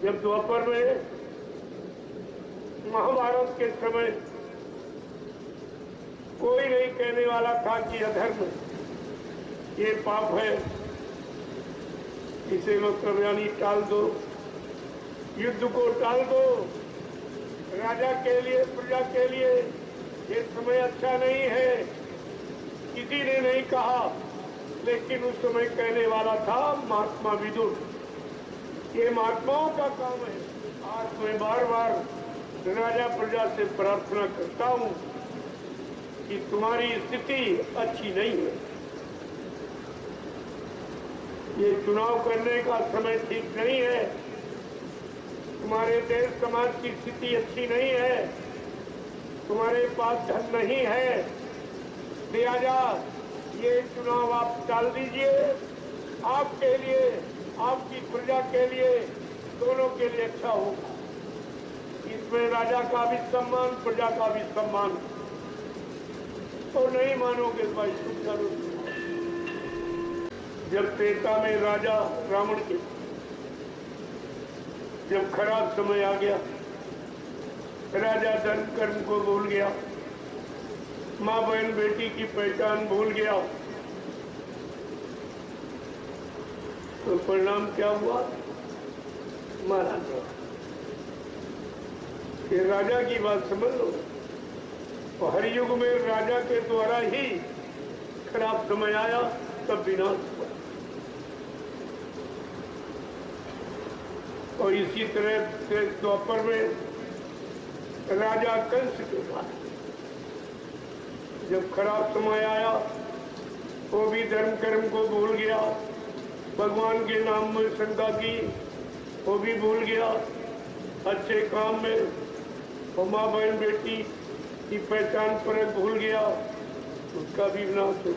जब द्वापर में महाभारत के समय कोई नहीं कहने वाला था कि अधर्म ये पाप है, इसे मतलब यानी टाल दो, युद्ध को टाल दो, राजा के लिए प्रजा के लिए ये समय अच्छा नहीं है, किसी ने नहीं कहा। लेकिन उस समय कहने वाला था महात्मा विदुर। ये महात्माओं का काम है। आज मैं बार बार राजा प्रजा से प्रार्थना करता हूं कि तुम्हारी स्थिति अच्छी नहीं है, ये चुनाव करने का समय ठीक नहीं है, तुम्हारे देश समाज की स्थिति अच्छी नहीं है, तुम्हारे पास धन नहीं है, लिहाजा ये चुनाव आप टाल दीजिए। आपके लिए, आपकी प्रजा के लिए, दोनों के लिए अच्छा होगा। इसमें राजा का भी सम्मान, प्रजा का भी सम्मान। तो नहीं मानोगे भाई, तुम चलो। जब त्रेता में राजा रावण के जब खराब समय आ गया, राजा धर्म कर्म को भूल गया, माँ बहन बेटी की पहचान भूल गया, तो परिणाम क्या हुआ? मारा गया। ये राजा की बात समझ लो। तो हर युग में राजा के द्वारा ही खराब समय आया, तब विनाश हुआ। और इसी तरह से द्वापर में राजा कंस के बाद जब खराब समय आया, वो भी धर्म कर्म को भूल गया, भगवान के नाम में शंका की, वो भी भूल गया, अच्छे काम में वो माँ बहन बेटी की पहचान पर भूल गया, उसका भी विनाश हो।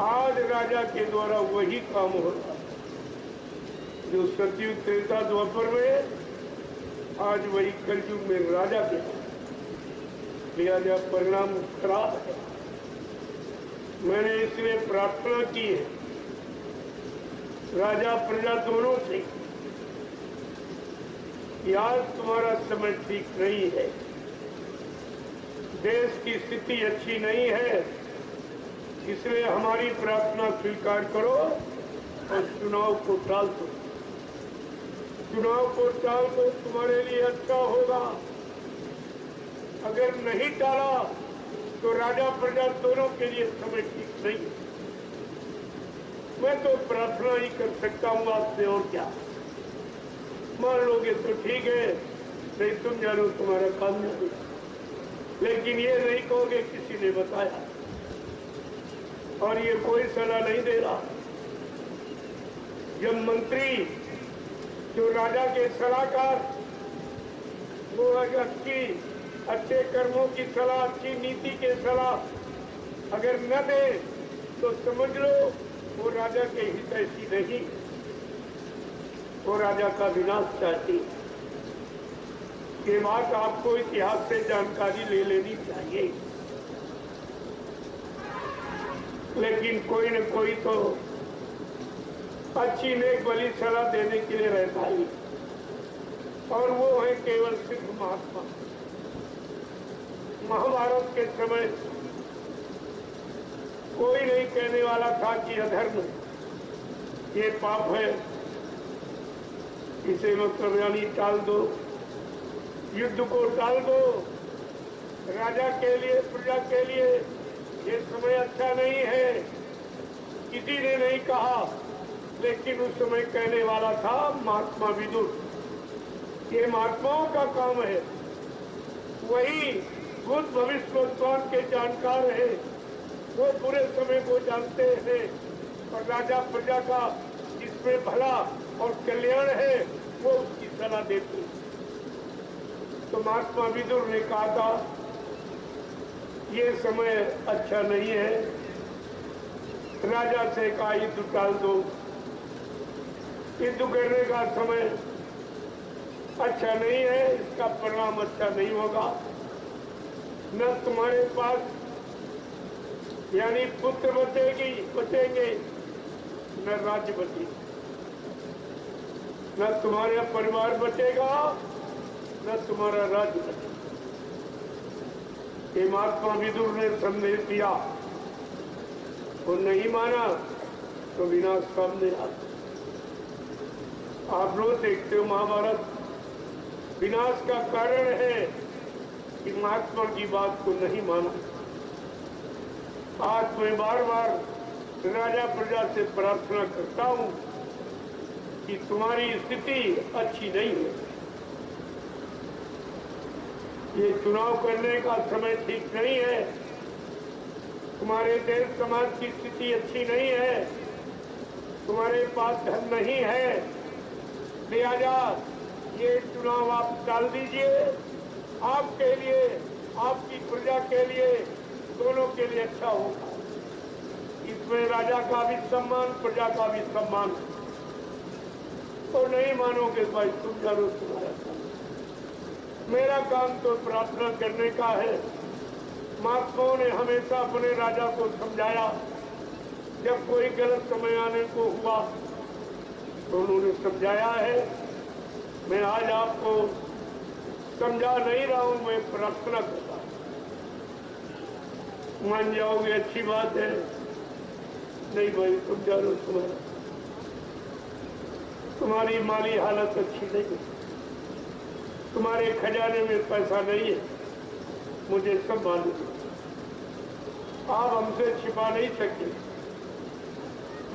आज राजा के द्वारा वही काम हो रहा जो सतयुग त्रेता द्वापर में, आज वही कलयुग में राजा के, लिहाजा परिणाम खराब है। मैंने इसलिए प्रार्थना की है राजा प्रजा दोनों से कि आज तुम्हारा समय ठीक नहीं है, देश की स्थिति अच्छी नहीं है, इसलिए हमारी प्रार्थना स्वीकार करो और चुनाव को टाल दो। चुनाव को टाल दो, तुम्हारे लिए अच्छा होगा। अगर नहीं टाला तो राजा प्रजा दोनों के लिए समय ठीक नहीं है। मैं तो प्रार्थना ही कर सकता हूँ आपसे, और क्या। मान लोगे तो ठीक है, नहीं तुम जानो तुम्हारा काम नहीं, लेकिन ये नहीं कहोगे किसी ने बताया। और ये कोई सलाह नहीं दे रहा। जब मंत्री जो राजा के सलाहकार, वो अच्छे कर्मों की सलाह, अच्छी नीति के सलाह अगर न दे तो समझ लो वो राजा के हितैषी नहीं, वो राजा का विनाश चाहती। ये बात आपको इतिहास से जानकारी ले लेनी चाहिए। लेकिन कोई न कोई तो अच्छी नेक भली सलाह देने के लिए रहता ही, और वो है केवल सिद्ध महात्मा। महाभारत के समय कोई नहीं कहने वाला था कि अधर्म ये पाप है, इसे मतलब यानी टाल दो, युद्ध को टाल दो, राजा के लिए प्रजा के लिए ये समय अच्छा नहीं है, किसी ने नहीं कहा। लेकिन उस समय कहने वाला था महात्मा विदुर। ये महात्माओं का काम है, वही भूत भविष्य वर्तमान के जानकार है, वो पूरे समय को जानते हैं, और राजा प्रजा का जिसमें भला और कल्याण है वो उसकी सलाह देते। तो महात्मा विदुर ने कहा था ये समय अच्छा नहीं है, राजा से कहा युद्ध टाल दो, युद्ध करने का समय अच्छा नहीं है, इसका परिणाम अच्छा नहीं होगा। न तुम्हारे पास यानी पुत्र बचेंगे, न राज्य बचेगी। न तुम्हारा परिवार बचेगा, न तुम्हारा राज्य बचेगा। ये महात्मा विदुर ने संदेश दिया और नहीं माना तो विनाश सामने आता। आप लोग देखते हो महाभारत, विनाश का कारण है कि महात्मा की बात को नहीं माना। आज मैं बार बार राजा प्रजा से प्रार्थना करता हूं कि तुम्हारी स्थिति अच्छी नहीं है। ये चुनाव करने का समय ठीक नहीं है। तुम्हारे देश समाज की स्थिति अच्छी नहीं है। तुम्हारे पास धन नहीं है, लिहाजा ये चुनाव आप टाल दीजिए। आपके लिए, आपकी प्रजा के लिए, दोनों के लिए अच्छा होगा। इसमें राजा का भी सम्मान, प्रजा का भी सम्मान। और नहीं मानोगे भाई, तुम जानो तुम्हारा काम। मेरा काम तो प्रार्थना करने का है। महात्माओं ने हमेशा अपने राजा को समझाया। जब कोई गलत समय आने को हुआ तो उन्होंने समझाया है। मैं आज आपको समझा नहीं रहा हूं, मैं प्रार्थना करता हूं। मान जाओगे अच्छी बात है, नहीं भाई तुम जानो तुम्हारी माली हालत अच्छी नहीं है, तुम्हारे खजाने में पैसा नहीं है, मुझे सब मालूम है। आप हमसे छिपा नहीं सकते,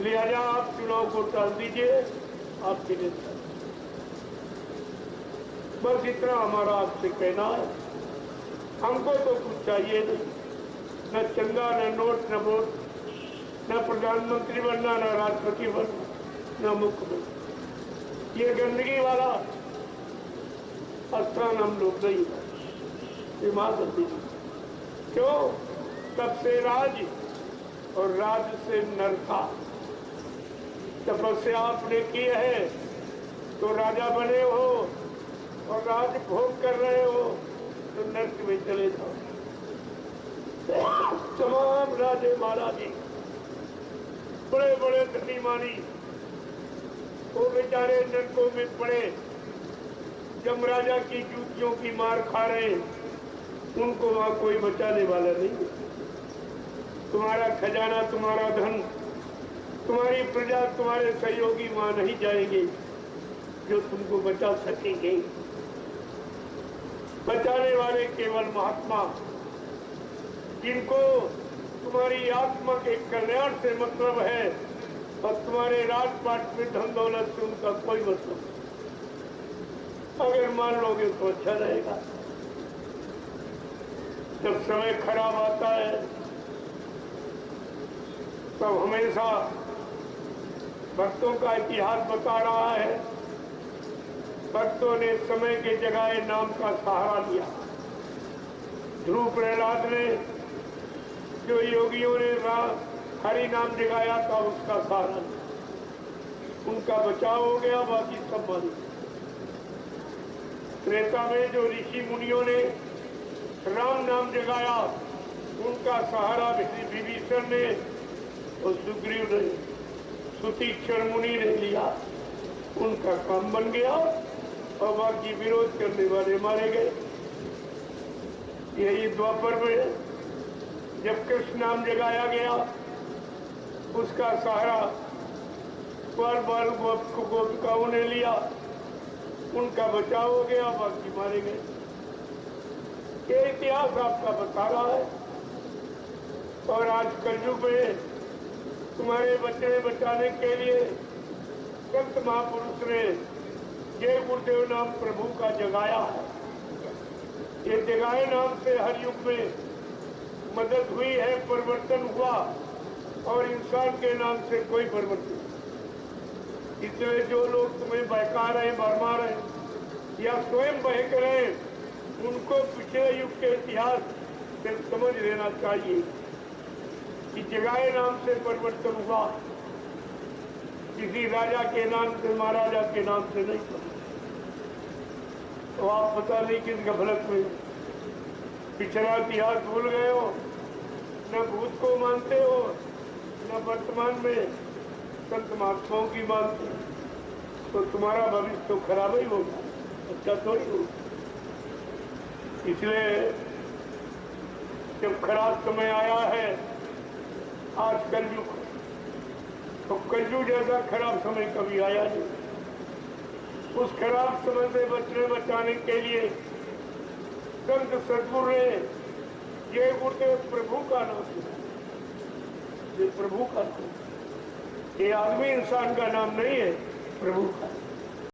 लिहाजा आप चुनाव को टाल दीजिए। आपके लिए बस इतना हमारा आपसे कहना है। हमको तो कुछ चाहिए नहीं, न चंदा, न नोट, न वोट, न प्रधानमंत्री बनना, न राष्ट्रपति बनना, न मुख्यमंत्री। ये गंदगी वाला स्थान हम लोग नहीं दिमाग दीजिए। क्यों? तब से राज और राज से नरका। तपस्या आपने की है तो राजा बने हो और राज भोग कर रहे हो तो नरक में चले जाओ। तमाम राजे महाराजे, बड़े बड़े धनी मानी, वो बेचारे नरकों में पड़े, जब राजा की जूतियों की मार खा रहे, उनको वहां कोई बचाने वाला नहीं। तुम्हारा खजाना, तुम्हारा धन, तुम्हारी प्रजा, तुम्हारे सहयोगी वहां नहीं जाएंगे जो तुमको बचा सकेंगे। बचाने वाले केवल महात्मा, जिनको तुम्हारी आत्मा के कल्याण से मतलब है और तुम्हारे राजपाट में धन दौलत से उनका कोई मतलब नहीं। अगर मान लोगे तो अच्छा रहेगा। जब समय खराब आता है तब हमेशा भक्तों का इतिहास बता रहा है, भक्तों ने समय के जगह नाम का सहारा लिया। ध्रुव प्रहलाद ने, जो योगियों ने हरि नाम जगाया था, उसका सहारा लिया। उनका बचाव हो गया, बाकी सब मर गए। त्रेता में जो ऋषि मुनियों ने राम नाम जगाया, उनका सहारा विभीषण ने और सुग्रीव ने, सुतीक्षण मुनि ने लिया। उनका काम बन गया और बाकी विरोध करने वाले मारे गए। यही द्वापर में जब कृष्ण नाम जगाया गया, उसका सहारा बाल गोपिकाओं ने लिया। उनका बचाव हो गया, बाकी मारे गए। ये इतिहास आपका बता रहा है। और आज कलयुग में तुम्हारे बच्चे बचाने के लिए संत महापुरुष ने जय गुरुदेव नाम प्रभु का जगाया है। ये जगाए नाम से हर युग में मदद हुई है, परिवर्तन हुआ, और इंसान के नाम से कोई परिवर्तन। इसलिए जो लोग तुम्हें बहका रहे, भरमा रहे या स्वयं बहक रहे, उनको पिछले युग के इतिहास से समझ लेना चाहिए कि जगाए नाम से परिवर्तन हुआ, किसी राजा के नाम से, महाराजा के नाम से नहीं हुआ। तो आप पता नहीं किस गफलत में पिछला इतिहास भूल गए हो, न भूत को मानते हो, न वर्तमान में संत महात्माओं की मानते हो। तो तुम्हारा भविष्य तो खराब ही होगा, अच्छा थोड़ी होगा। इसलिए जब खराब समय आया है आज कलयुग, तो कलयुग जैसा खराब समय कभी आया नहीं। उस खराब समय से बचाने के लिए संत सदगुरु ने ये गुरुदेव प्रभु का नाम दिया। ये प्रभु का नाम, ये आदमी इंसान का नाम नहीं है, प्रभु का।